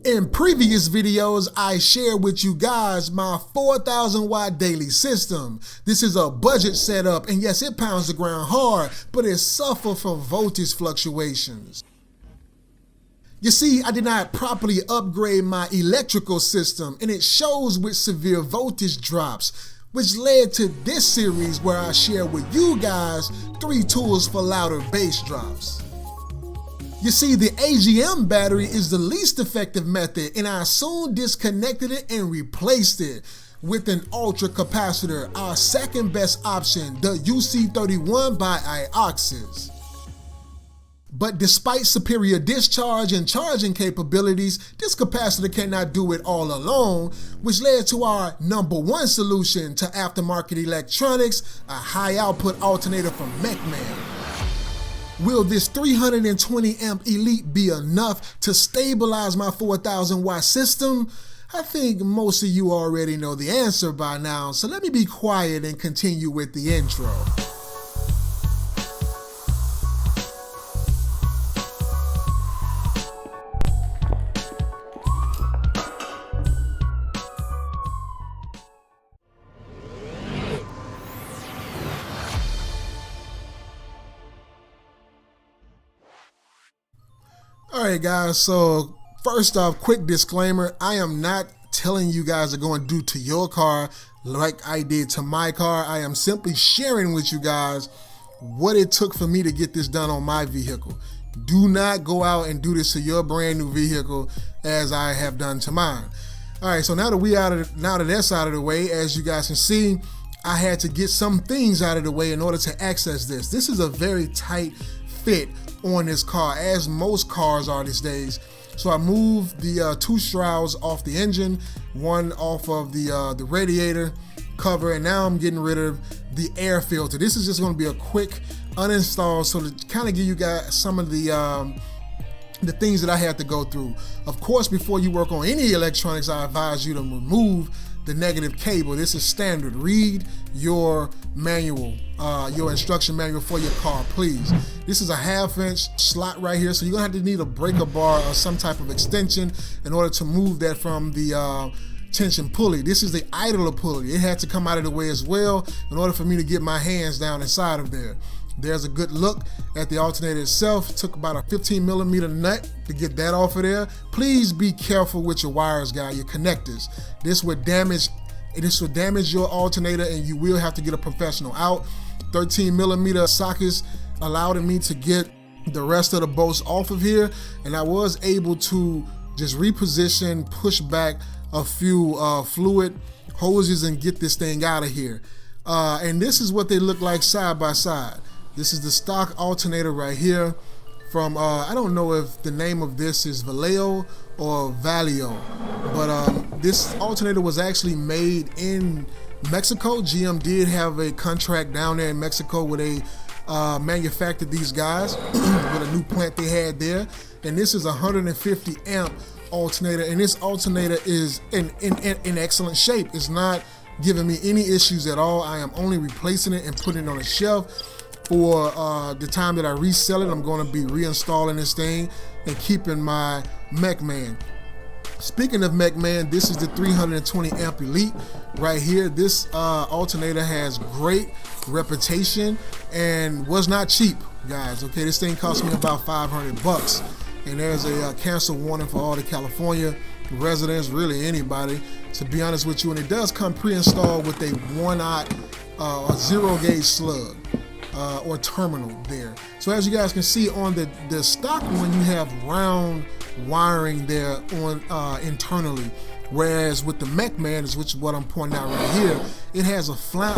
In previous videos, I shared with you guys my 4,000 watt daily system. This is a budget setup, and yes, it pounds the ground hard, but it suffers from voltage fluctuations. You see, I did not properly upgrade my electrical system, and it shows with severe voltage drops, which led to this series where I share with you guys 3 tools for louder bass drops. You see, the AGM battery is the least effective method, and I soon disconnected it and replaced it with an ultra capacitor, our second best option, the UC31 by IOXUS. But despite superior discharge and charging capabilities, this capacitor cannot do it all alone, which led to our #1 solution to aftermarket electronics, a high output alternator from Mechman. Will this 320 amp Elite be enough to stabilize my 4,000 watt system? I think most of you already know the answer by now, so let me be quiet and continue with the intro. Alright guys, so first off, quick disclaimer, I am not telling you guys to go and do to your car like I did to my car. I am simply sharing with you guys what it took for me to get this done on my vehicle. Do not go out and do this to your brand new vehicle as I have done to mine. Alright, so now that that's out of the way, as you guys can see, I had to get some things out of the way in order to access this. This is a very tight fit on this car, as most cars are these days. So I moved the 2 shrouds off the engine, one off of the radiator cover, and now I'm getting rid of the air filter. This is just going to be a quick uninstall, so to kind of give you guys some of the things that I had to go through. Of course, before you work on any electronics, I advise you to remove the negative cable. This is standard. Read your manual, your instruction manual for your car, please. This is a 1/2 inch slot right here, so you're gonna have to need a breaker bar or some type of extension in order to move that from the tension pulley. This is the idler pulley. It had to come out of the way as well in order for me to get my hands down inside of there. There's a good look at the alternator itself. It took about a 15mm nut to get that off of there. Please be careful with your wires, guys, your connectors. This would damage your alternator, and you will have to get a professional out. 13mm sockets allowed me to get the rest of the bolts off of here, and I was able to just reposition, push back a few fluid hoses and get this thing out of here. And this is what they look like side by side. This is the stock alternator right here from, I don't know if the name of this is Vallejo or Vallejo, but this alternator was actually made in Mexico. GM did have a contract down there in Mexico where they manufactured these guys with a new plant they had there. And this is a 150 amp alternator, and this alternator is in excellent shape. It's not giving me any issues at all. I am only replacing it and putting it on a shelf. For the time that I resell it, I'm going to be reinstalling this thing and keeping my Mechman. Speaking of Mechman, this is the 320 amp Elite right here. This alternator has great reputation and was not cheap, guys. Okay, this thing cost me about 500 bucks. And there's a cancel warning for all the California residents, really anybody, to be honest with you. And it does come pre-installed with a 1/0 0 gauge slug. Or terminal there. So as you guys can see on the stock one, you have round wiring there on internally, whereas with the Mechman, which is what I'm pointing out right here, it has a flat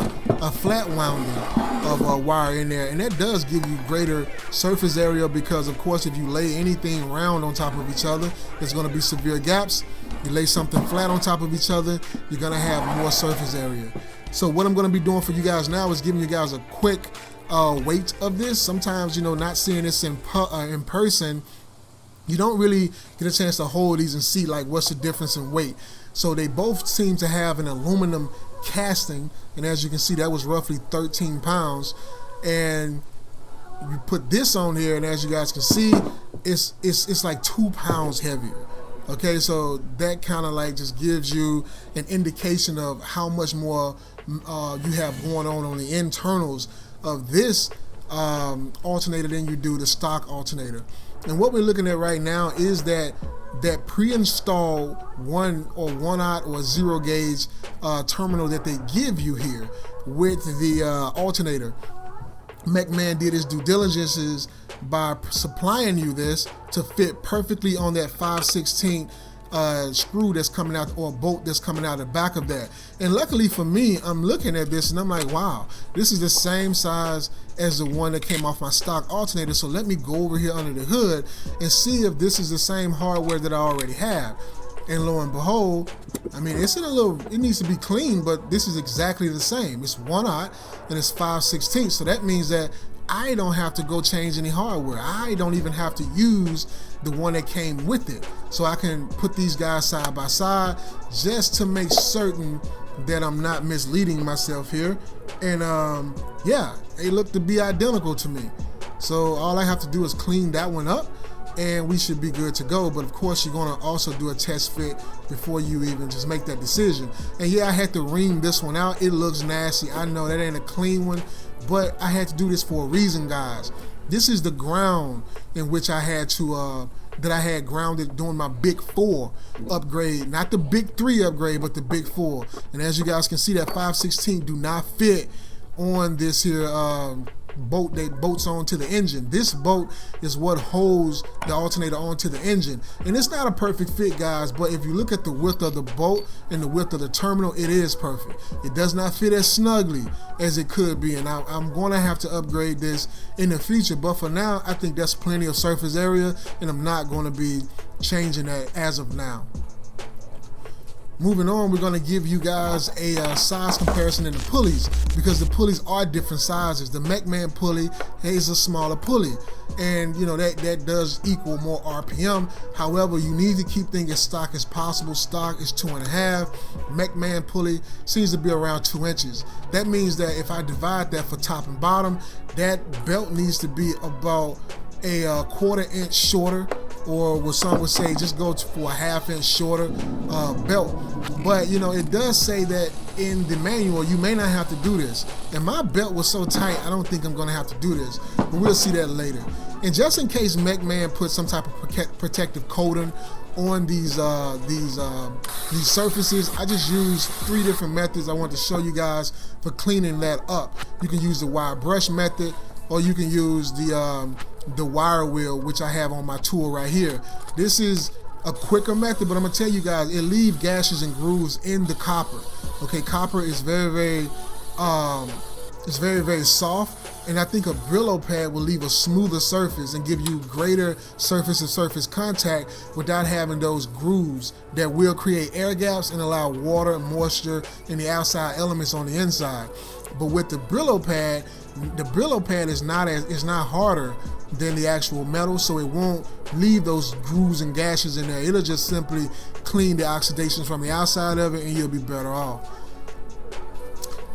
wounding of wire in there, and that does give you greater surface area, because of course if you lay anything round on top of each other, there's going to be severe gaps. You lay something flat on top of each other, you're going to have more surface area. So what I'm going to be doing for you guys now is giving you guys a quick weight of this. Sometimes, you know, not seeing this in person, you don't really get a chance to hold these and see like what's the difference in weight. So they both seem to have an aluminum casting, and as you can see, that was roughly 13 pounds. And you put this on here, and as you guys can see, it's like 2 pounds heavier. Okay, so that kind of like just gives you an indication of how much more you have going on the internals of this alternator than you do the stock alternator. And what we're looking at right now is that pre-installed 1/0 or 0 gauge terminal that they give you here with the alternator. Mechman did his due diligences by supplying you this to fit perfectly on that 5/16 screw that's coming out, or bolt that's coming out the back of that. And luckily for me, I'm looking at this and I'm like, wow, this is the same size as the one that came off my stock alternator. So let me go over here under the hood and see if this is the same hardware that I already have. And lo and behold, I mean, it's in a little, it needs to be clean, but this is exactly the same. It's 1/0 and it's 5/16. So that means that I don't have to go change any hardware. I don't even have to use the one that came with it. So I can put these guys side by side just to make certain that I'm not misleading myself here. And yeah, they look to be identical to me. So all I have to do is clean that one up and we should be good to go. But of course, you're gonna also do a test fit before you even just make that decision. And yeah, I had to ream this one out. It looks nasty. I know that ain't a clean one, but I had to do this for a reason, guys. This is the ground in which I had to, that I had grounded during my Big 4 upgrade. Not the Big 3 upgrade, but the Big 4. And as you guys can see, that 5/16 do not fit on this here bolt that bolts onto the engine. This bolt is what holds the alternator onto the engine. And it's not a perfect fit, guys, but if you look at the width of the bolt and the width of the terminal, it is perfect. It does not fit as snugly as it could be, and I'm going to have to upgrade this in the future, but for now, I think that's plenty of surface area, and I'm not going to be changing that as of now. Moving on, we're going to give you guys a size comparison in the pulleys, because the pulleys are different sizes. The Mechman pulley is a smaller pulley, and you know that does equal more RPM. However, you need to keep things as stock as possible. Stock is 2.5. Mechman pulley seems to be around 2 inches. That means that if I divide that for top and bottom, that belt needs to be about a 1/4 inch shorter, or what some would say, just go for a 1/2 inch shorter belt. But you know, it does say that in the manual you may not have to do this, and my belt was so tight I don't think I'm going to have to do this, but we'll see that later. And just in case Mechman put some type of protective coating on these surfaces, I just used 3 different methods I want to show you guys for cleaning that up. You can use the wire brush method, or you can use the wire wheel, which I have on my tool right here. This is a quicker method, but I'm gonna tell you guys, it leaves gashes and grooves in the copper. Okay, copper is very soft, and I think a Brillo pad will leave a smoother surface and give you greater surface-to-surface contact without having those grooves that will create air gaps and allow water and moisture and the outside elements on the inside. But with the Brillo pad is not harder than the actual metal, so it won't leave those grooves and gashes in there. It'll just simply clean the oxidations from the outside of it, and you'll be better off.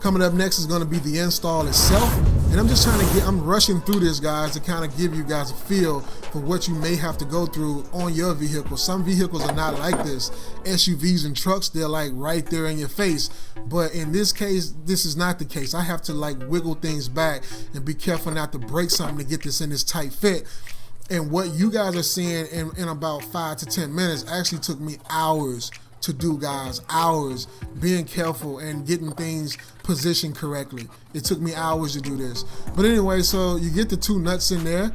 Coming up next is going to be the install itself, and I'm rushing through this, guys, to kind of give you guys a feel for what you may have to go through on your vehicle. Some vehicles are not like this. SUVs and trucks, they're like right there in your face, but in this case, this is not the case. I have to like wiggle things back and be careful not to break something to get this in this tight fit. And what you guys are seeing in about 5 to 10 minutes actually took me hours to do, guys. Hours being careful and getting things positioned correctly. It took me hours to do this. But anyway, so you get the 2 nuts in there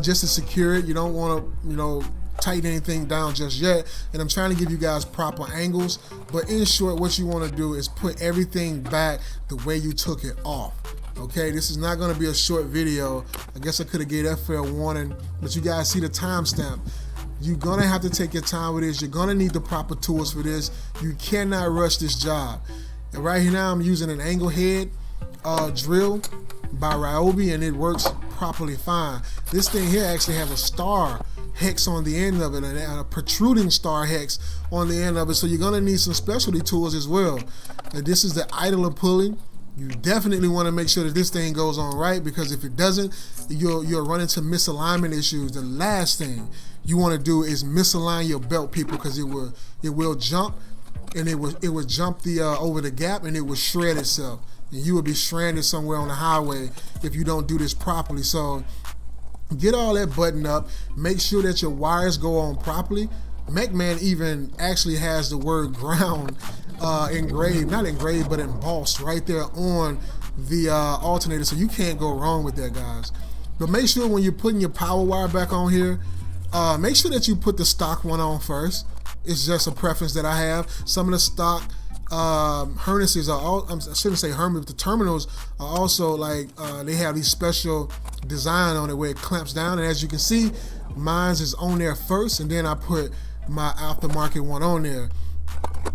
just to secure it. You don't want to, you know, tighten anything down just yet. And I'm trying to give you guys proper angles. But in short, what you want to do is put everything back the way you took it off. Okay, this is not going to be a short video. I guess I could have gave that fair warning, but you guys see the timestamp. You're gonna have to take your time with this. You're gonna need the proper tools for this. You cannot rush this job. And right here now, I'm using an angle head drill by Ryobi, and it works properly fine. This thing here actually has a star hex on the end of it, and a protruding star hex on the end of it. So you're gonna need some specialty tools as well. And this is the idler pulley. You definitely want to make sure that this thing goes on right, because if it doesn't, you'll run into misalignment issues. The last thing you want to do is misalign your belt, people, because it will jump, and it will jump the over the gap, and it will shred itself, and you will be stranded somewhere on the highway if you don't do this properly. So get all that buttoned up. Make sure that your wires go on properly. Mechman even actually has the word ground engraved, not engraved, but embossed right there on the alternator, so you can't go wrong with that, guys. But make sure when you're putting your power wire back on here, make sure that you put the stock one on first. It's just a preference that I have. Some of the stock harnesses are all, I shouldn't say harness, but the terminals are also like, they have these special design on it where it clamps down, and as you can see, mine's is on there first, and then I put my aftermarket one on there.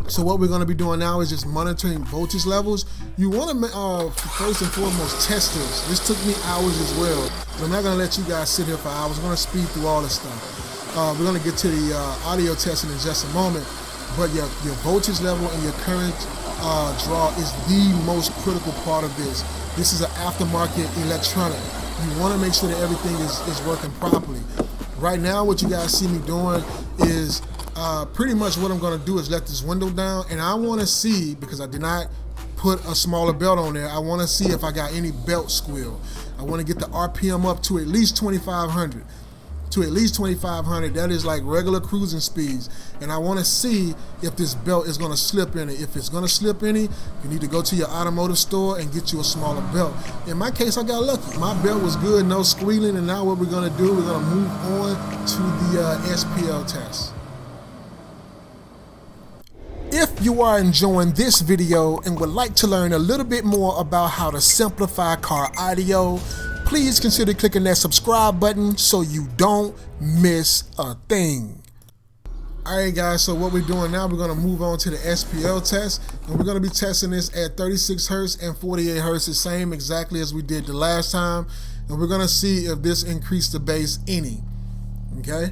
So what we're going to be doing now is just monitoring voltage levels. You want to first and foremost test this. This took me hours as well, but I'm not going to let you guys sit here for hours. I'm going to speed through all this stuff. We're going to get to the audio testing in just a moment, but your voltage level and your current draw is the most critical part of this. This is an aftermarket electronic. You want to make sure that everything is working properly. Right now, what you guys see me doing is pretty much what I'm going to do is let this window down, and I want to see, because I did not put a smaller belt on there, I want to see if I got any belt squeal. I want to get the RPM up to at least 2,500. That is like regular cruising speeds, and I want to see if this belt is going to slip any. If it's going to slip any, you need to go to your automotive store and get you a smaller belt. In my case, I got lucky. My belt was good, no squealing, and now what we're going to do, we're going to move on to the SPL test. If you are enjoying this video and would like to learn a little bit more about how to simplify car audio, please consider clicking that subscribe button so you don't miss a thing. Alright guys, so what we're doing now, we're going to move on to the SPL test, and we're going to be testing this at 36 Hertz and 48 Hertz, the same exactly as we did the last time, and we're going to see if this increased the bass any. Okay,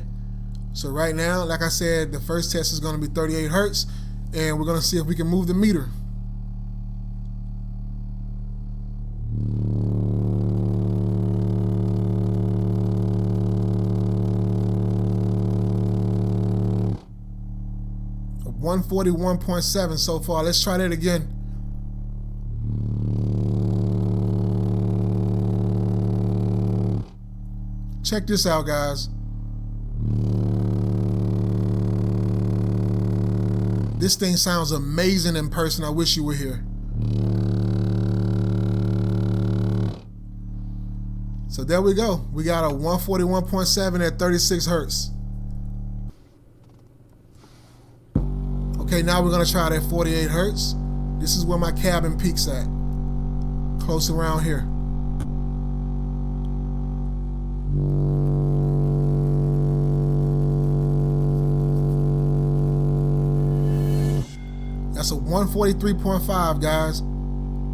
so right now, like I said, the first test is going to be 38 Hertz, and we're going to see if we can move the meter. A 141.7 so far. Let's try that again. Check this out, guys. This thing sounds amazing in person. I wish you were here. So there we go. We got a 141.7 at 36 Hertz. Okay, now we're gonna try that 48 Hertz. This is where my cabin peaks at. Close around here. That's a 143.5, guys.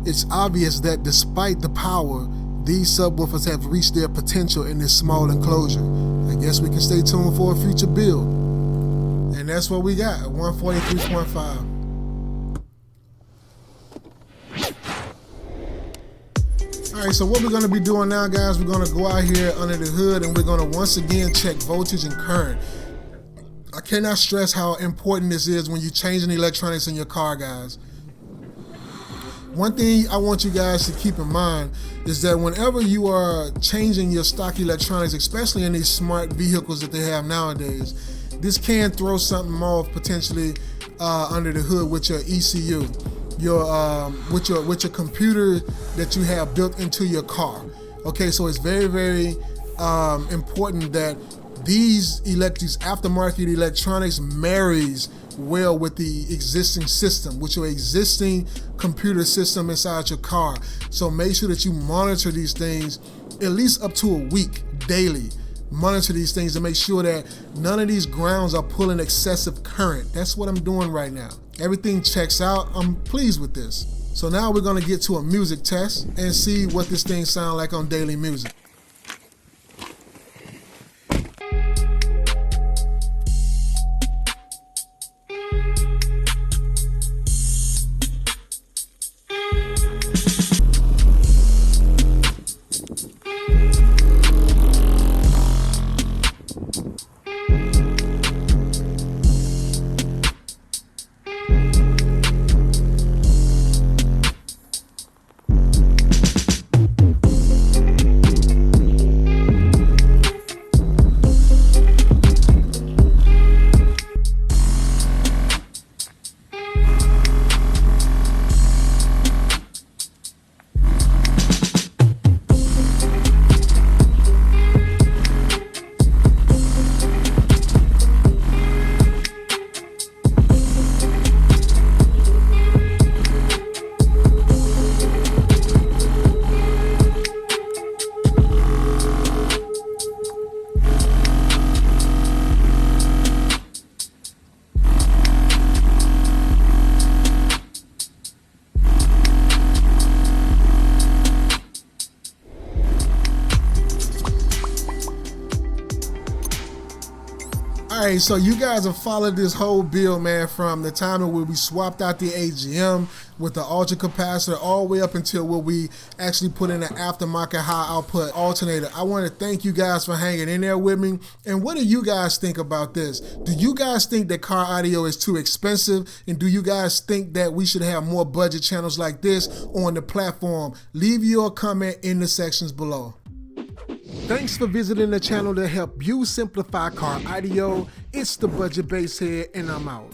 It's obvious that despite the power, these subwoofers have reached their potential in this small enclosure. I guess we can stay tuned for a future build. And that's what we got, a 143.5. Alright, so what we're going to be doing now, guys, we're going to go out here under the hood and we're going to once again check voltage and current. I cannot stress how important this is when you're changing electronics in your car, guys. One thing I want you guys to keep in mind is that whenever you are changing your stock electronics, especially in these smart vehicles that they have nowadays, this can throw something off potentially under the hood with your ECU, with your computer that you have built into your car. Okay, so it's very, very important that these aftermarket electronics marries well with the existing system, with your existing computer system inside your car. So make sure that you monitor these things at least up to a week daily. Monitor these things to make sure that none of these grounds are pulling excessive current. That's what I'm doing right now. Everything checks out. I'm pleased with this. So now we're going to get to a music test and see what this thing sounds like on daily music. Hey, so you guys have followed this whole build, man, from the time where we swapped out the AGM with the ultra capacitor all the way up until where we actually put in an aftermarket high output alternator. I want to thank you guys for hanging in there with me. And what do you guys think about this? Do you guys think that car audio is too expensive? And do you guys think that we should have more budget channels like this on the platform? Leave your comment in the sections below. Thanks for visiting the channel to help you simplify car audio. It's the Budget Bass here, and I'm out.